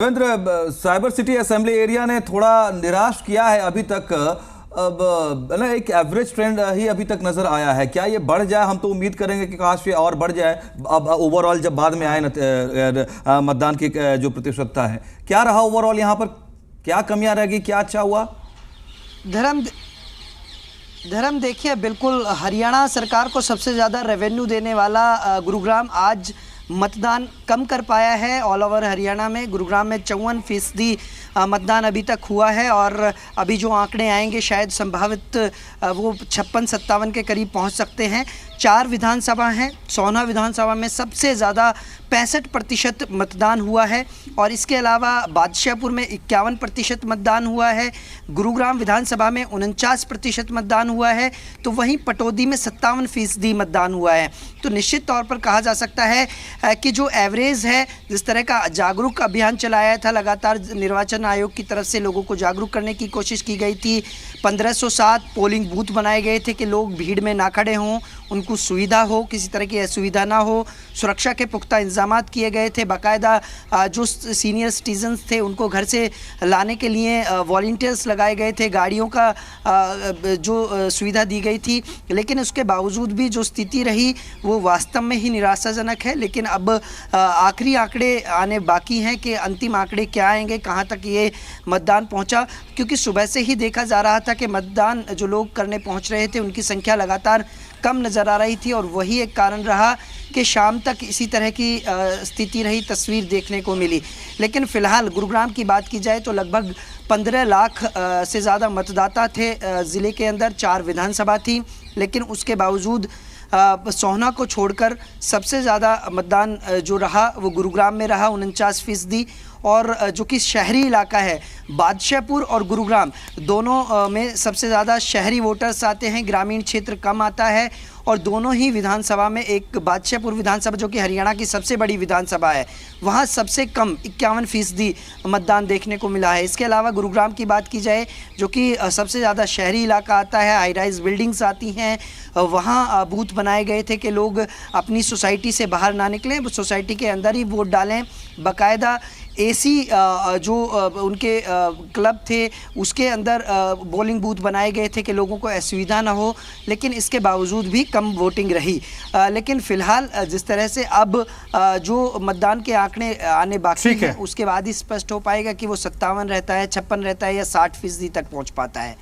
Devendra, cyber city assembly area ने थोड़ा निराश किया है अभी तक। अब ना एक एवरेज ट्रेंड ही अभी तक नजर आया है। क्या ये बढ़ जाए? हम तो उम्मीद करेंगे कि काश ये और बढ़ जाए। अब ओवरऑल जब बाद में आए मतदान की जो प्रतिशतता है, क्या रहा ओवरऑल यहाँ पर? क्या कमियां रह गई, क्या अच्छा हुआ? धर्म देखिए, बिल्कुल हरियाणा सरकार को सबसे ज़्यादा रेवेन्यू देने वाला गुरुग्राम आज मतदान कम कर पाया है। ऑल ओवर हरियाणा में गुरुग्राम में 54% मतदान अभी तक हुआ है और अभी जो आंकड़े आएंगे शायद संभावित वो 56-57 के करीब पहुंच सकते हैं। 4 विधानसभा हैं। सोहना विधानसभा में सबसे ज़्यादा 65% मतदान हुआ है और इसके अलावा बादशाहपुर में 51% मतदान हुआ है। गुरुग्राम विधानसभा में 49% मतदान हुआ है, तो वहीं पटौदी में 57% मतदान हुआ है। तो निश्चित तौर पर कहा जा सकता है कि जो एवरेज है, जिस तरह का जागरूक अभियान चलाया था, लगातार निर्वाचन आयोग की तरफ से लोगों को जागरूक करने की कोशिश की गई थी। 1507 पोलिंग बूथ बनाए गए थे कि लोग भीड़ में ना खड़े हों, उनको सुविधा हो, किसी तरह की असुविधा ना हो। सुरक्षा के पुख्ता इंतजामात किए गए थे। बाकायदा जो सीनियर सिटीजन्स थे उनको घर से लाने के लिए वॉलंटियर्स लगाए गए थे, गाड़ियों का जो सुविधा दी गई थी। लेकिन उसके बावजूद भी जो स्थिति रही वो वास्तव में ही निराशाजनक है। लेकिन अब आखिरी आंकड़े आने बाकी हैं कि अंतिम आंकड़े क्या आएंगे, कहाँ तक ये मतदान पहुँचा, क्योंकि सुबह से ही देखा जा रहा था कि मतदान जो लोग करने पहुँच रहे थे उनकी संख्या लगातार कम नज़र आ रही थी और वही एक कारण रहा कि शाम तक इसी तरह की स्थिति रही, तस्वीर देखने को मिली। लेकिन फ़िलहाल गुरुग्राम की बात की जाए तो लगभग 15 लाख से ज़्यादा मतदाता थे ज़िले के अंदर। 4 विधानसभा थी, लेकिन उसके बावजूद सोहना को छोड़कर सबसे ज़्यादा मतदान जो रहा वो गुरुग्राम में रहा, 49%। और जो कि शहरी इलाका है, बादशाहपुर और गुरुग्राम दोनों में सबसे ज़्यादा शहरी वोटर्स आते हैं, ग्रामीण क्षेत्र कम आता है। और दोनों ही विधानसभा में, एक बादशाहपुर विधानसभा जो कि हरियाणा की सबसे बड़ी विधानसभा है, वहाँ सबसे कम 51% मतदान देखने को मिला है। इसके अलावा गुरुग्राम की बात की जाए जो कि सबसे ज़्यादा शहरी इलाका आता है, हाई राइज बिल्डिंग्स आती हैं, वहाँ बूथ बनाए गए थे कि लोग अपनी सोसाइटी से बाहर ना निकलें, सोसाइटी के अंदर ही वोट डालें। बाकायदा एसी जो उनके क्लब थे उसके अंदर पोलिंग बूथ बनाए गए थे कि लोगों को असुविधा ना हो। लेकिन इसके बावजूद भी कम वोटिंग रही। लेकिन फ़िलहाल जिस तरह से अब जो मतदान के आंकड़े आने बाकी हैं, उसके बाद ही स्पष्ट हो पाएगा कि वो 57 रहता है, 56 रहता है या 60% तक पहुंच पाता है।